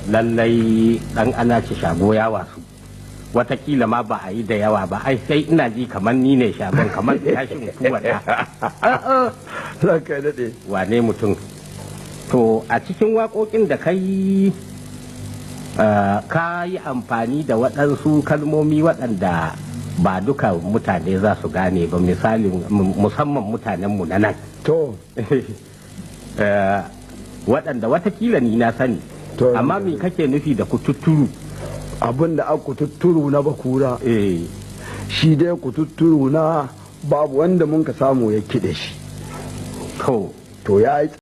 lallai dan ana ci shago ya wasu watakila ma ba a yi da yawa ba ai sai ina ji kamar ni ne shagon kamar tashin kuwa da ranka daɗe wane mutum to a cikin waƙoƙin da ka yi amfani da waɗansu kalmomi waɗanda ba duka mutane za su gane ba misalin musamman mutanenmu na nan to waɗanda watakila ni na sani amma me kake nufi da kututturu abin da aka kututturu na bakura shi dai kututturu na babu wanda mun ka samu ya kiɗe shi to ya yi